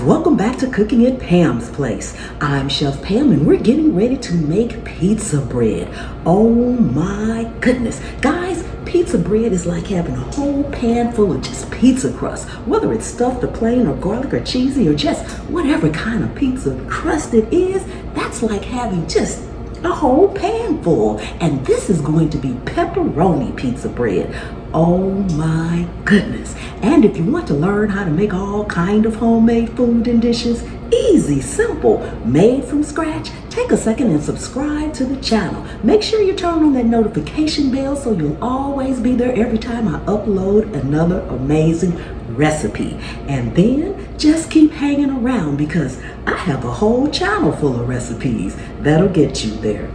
welcome back to Cooking at Pam's Place. I'm Chef Pam and we're getting ready to make pizza bread. Oh my goodness. Guys, pizza bread is like having a whole pan full of just pizza crust. Whether it's stuffed or plain or garlic or cheesy or just whatever kind of pizza crust it is, that's like having just a whole pan full. And this is going to be pepperoni pizza bread. Oh my goodness. And if you want to learn how to make all kind of homemade food and dishes, easy, simple, made from scratch, take a second and subscribe to the channel. Make sure you turn on that notification bell so you'll always be there every time I upload another amazing recipe. And then just keep hanging around because I have a whole channel full of recipes that'll get you there.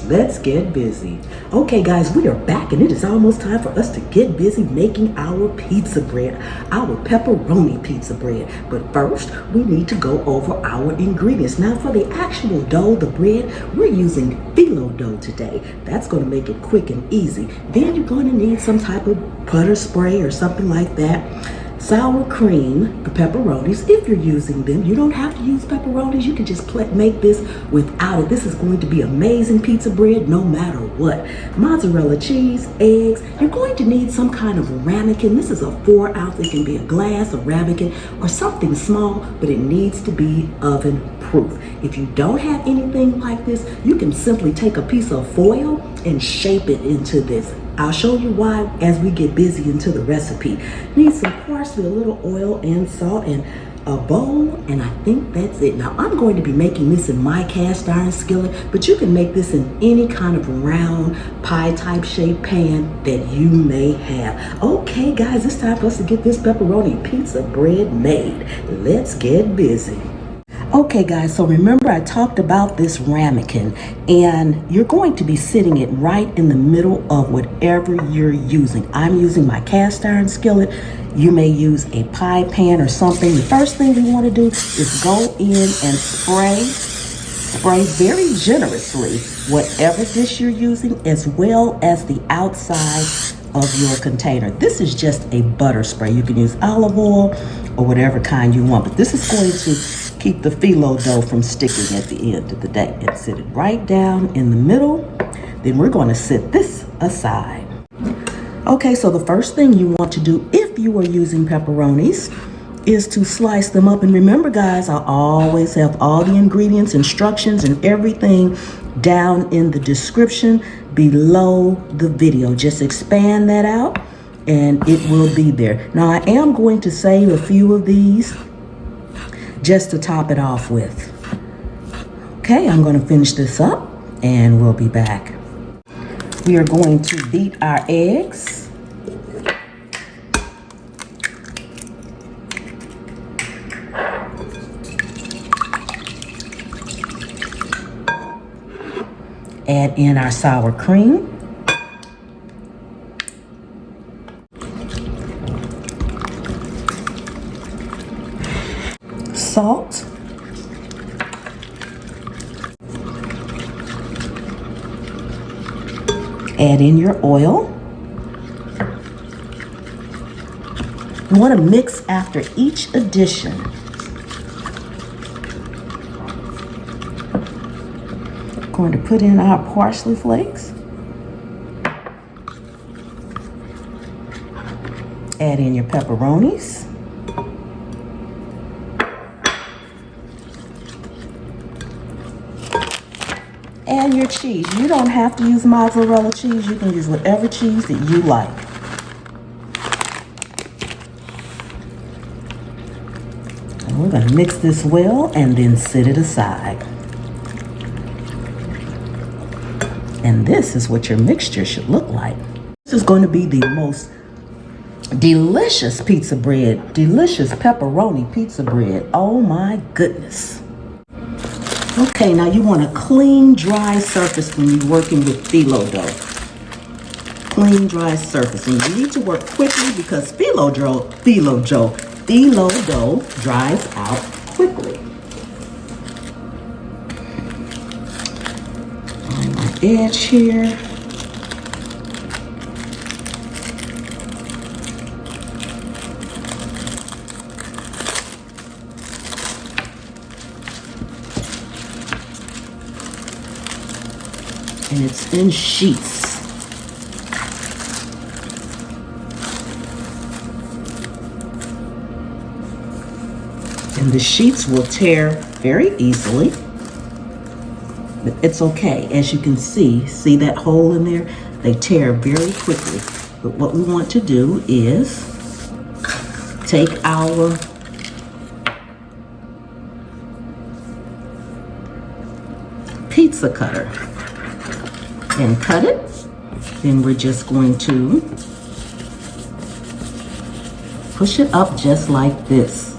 Let's get busy. Okay guys, we are back and it is almost time for us to get busy making our pizza bread, our pepperoni pizza bread. But first, we need to go over our ingredients. Now for the actual dough, the bread, we're using Phyllo dough today. That's going to make it quick and easy. Then you're going to need some type of butter spray or something like that. Sour cream, the pepperonis, if you're using them. You don't have to use pepperonis. You can just make this without it. This is going to be amazing pizza bread no matter what. Mozzarella cheese, eggs. You're going to need some kind of ramekin. This is a 4-ounce. It can be a glass, a ramekin, or something small, but it needs to be oven proof. If you don't have anything like this, you can simply take a piece of foil and shape it into this. I'll show you why as we get busy into the recipe. Need some parsley, a little oil and salt, and a bowl, and I think that's it. Now I'm going to be making this in my cast iron skillet, but you can make this in any kind of round pie type shaped pan that you may have. Okay guys, it's time for us to get this pepperoni pizza bread made. Let's get busy. Okay guys, so remember I talked about this ramekin, and you're going to be sitting it right in the middle of whatever you're using. I'm using my cast iron skillet. You may use a pie pan or something. The first thing we want to do is go in and spray very generously whatever dish you're using, as well as the outside of your container. This is just a butter spray. You can use olive oil or whatever kind you want, but this is going to keep the phyllo dough from sticking at the end of the day. And sit it right down in the middle. Then we're going to set this aside. Okay, so the first thing you want to do if you are using pepperonis is to slice them up. And remember guys, I always have all the ingredients, instructions, and everything down in the description below the video. Just expand that out and it will be there. Now I am going to save a few of these just to top it off with. Okay, I'm going to finish this up and we'll be back. We are going to beat our eggs. Add in our sour cream. Salt. Add in your oil. You want to mix after each addition. Going to put in our parsley flakes. Add in your pepperonis. And your cheese. You don't have to use mozzarella cheese. You can use whatever cheese that you like. And we're going to mix this well and then set it aside. And this is what your mixture should look like. This is going to be the most delicious pizza bread, delicious pepperoni pizza bread. Oh my goodness. Okay, now you want a clean, dry surface when you're working with phyllo dough. Clean, dry surface. And you need to work quickly because phyllo dough dries out quickly. On my edge here. and it's in sheets. And the sheets will tear very easily. But it's okay. As you can see that hole in there? They tear very quickly. But what we want to do is take our pizza cutter and cut it. Then we're just going to push it up just like this.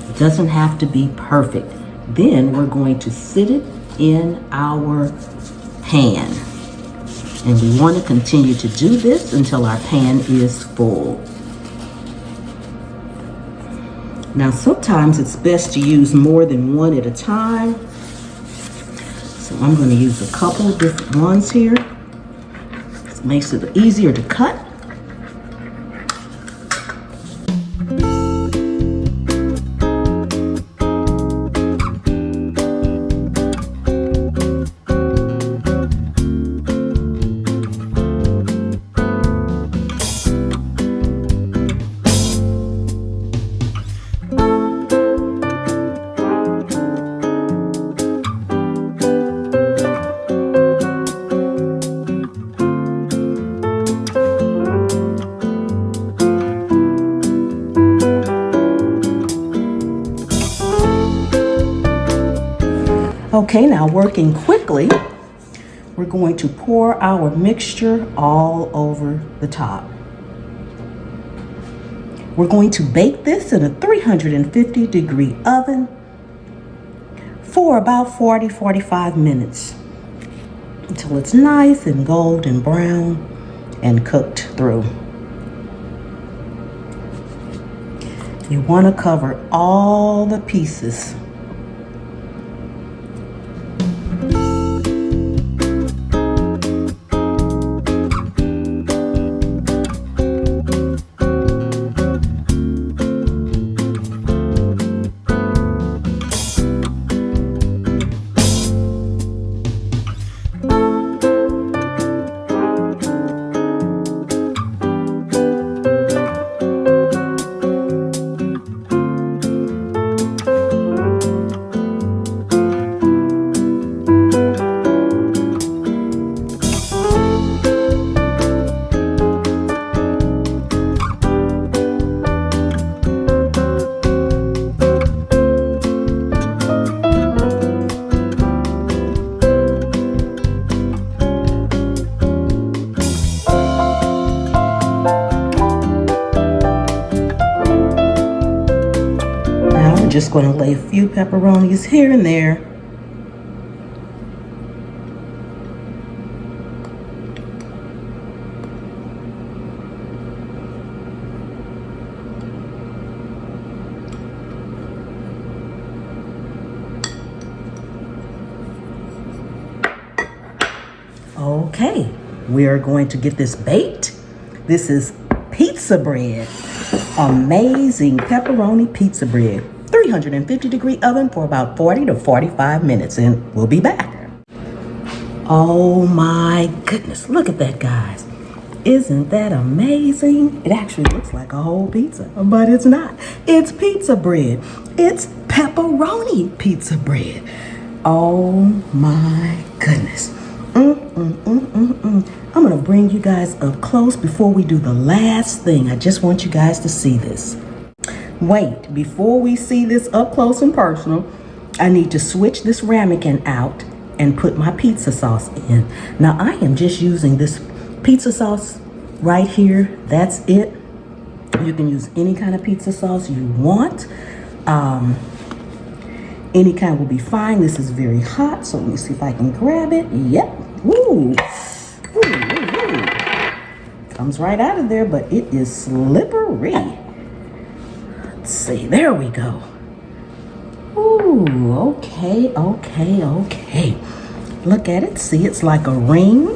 It doesn't have to be perfect. Then we're going to sit it in our pan. And we want to continue to do this until our pan is full. Now sometimes it's best to use more than one at a time. So I'm going to use a couple different ones here. This makes it easier to cut. Okay, now working quickly, we're going to pour our mixture all over the top. We're going to bake this in a 350-degree oven for about 40-45 minutes until it's nice and golden brown and cooked through. You want to cover all the pieces. Just going to lay a few pepperonis here and there. Okay, we are going to get this baked. This is pizza bread. Amazing pepperoni pizza bread. 350-degree oven for about 40 to 45 minutes, and we'll be back. Oh my goodness, look at that, guys. Isn't that amazing? It actually looks like a whole pizza, but it's not. It's pizza bread. It's pepperoni pizza bread. Oh my goodness. I'm gonna bring you guys up close before we do the last thing. I just want you guys to see this. Wait, before we see this up close and personal, I need to switch this ramekin out and put my pizza sauce in. Now I am just using this pizza sauce right here. That's it. You can use any kind of pizza sauce you want. Any kind will be fine. This is very hot, so let me see if I can grab it. Yep. Woo. Woo. Comes right out of there, but it is slippery. Let's see, there we go. Ooh, okay. Look at it, see, it's like a ring.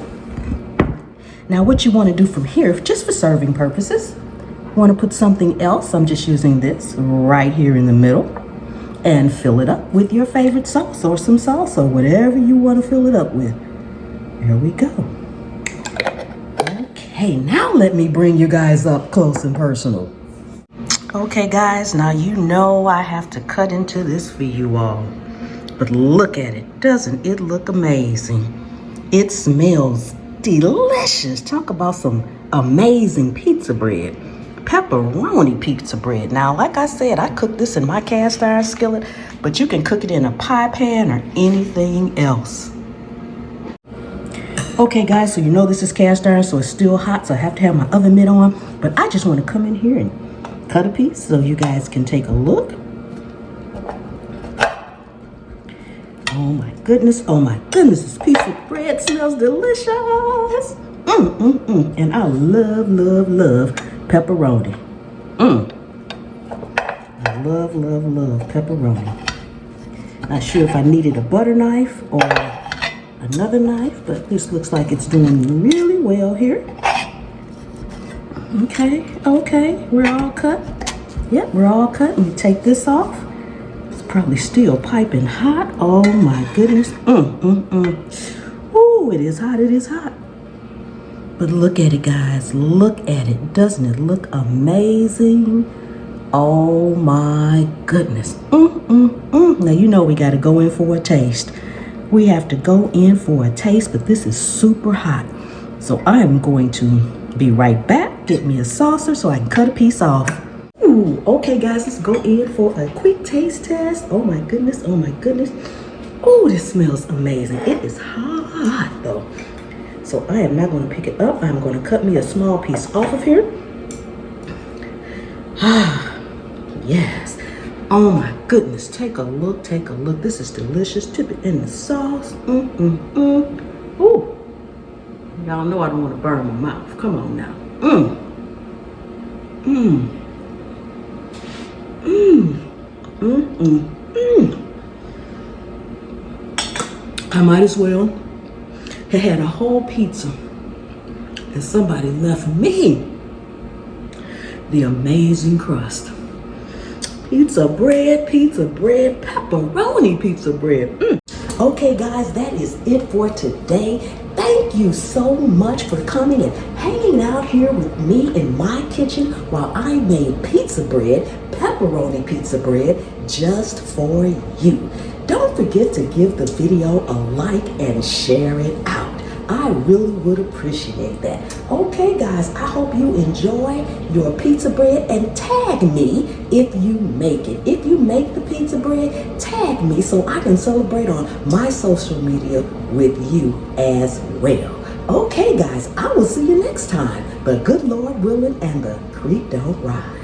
Now what you want to do from here, just for serving purposes, want to put something else, I'm just using this right here in the middle, and fill it up with your favorite sauce or some salsa, whatever you want to fill it up with. Here we go. Okay, now let me bring you guys up close and personal. Okay, guys, now you know I have to cut into this for you all. But look at it. Doesn't it look amazing? It smells delicious. Talk about some amazing pizza bread. Pepperoni pizza bread. Now, like I said, I cook this in my cast iron skillet, but you can cook it in a pie pan or anything else. Okay, guys, so you know this is cast iron, so it's still hot, so I have to have my oven mitt on. But I just want to come in here and cut a piece so you guys can take a look. Oh my goodness, this piece of bread smells delicious. And I love, love, love pepperoni. I love, love, love pepperoni. Not sure if I needed a butter knife or another knife, but this looks like it's doing really well here. Okay, we're all cut. Yep, we're all cut. Let me take this off. It's probably still piping hot. Oh my goodness. Ooh, it is hot. But look at it, guys. Look at it. Doesn't it look amazing? Oh my goodness. Now you know we got to go in for a taste. We have to go in for a taste, but this is super hot. So I am going to be right back. Get me a saucer so I can cut a piece off. Ooh, okay guys, let's go in for a quick taste test. Oh my goodness. Oh, this smells amazing. It is hot though. So I am not going to pick it up. I'm going to cut me a small piece off of here. Yes. Oh my goodness. Take a look. This is delicious. Dip it in the sauce. Ooh. Y'all know I don't want to burn my mouth. Come on now. I might as well have had a whole pizza and somebody left me the amazing crust. Pizza bread, pepperoni pizza bread. Okay guys, that is it for today. Thank you so much for coming and hanging out here with me in my kitchen while I made pizza bread, pepperoni pizza bread, just for you. Don't forget to give the video a like and share it out. I really would appreciate that. Okay guys, I hope you enjoy your pizza bread and tag me if you make it. If you make the pizza bread, tag me so I can celebrate on my social media with you as well. Okay guys, I will see you next time. But good Lord willing and the creek don't rise.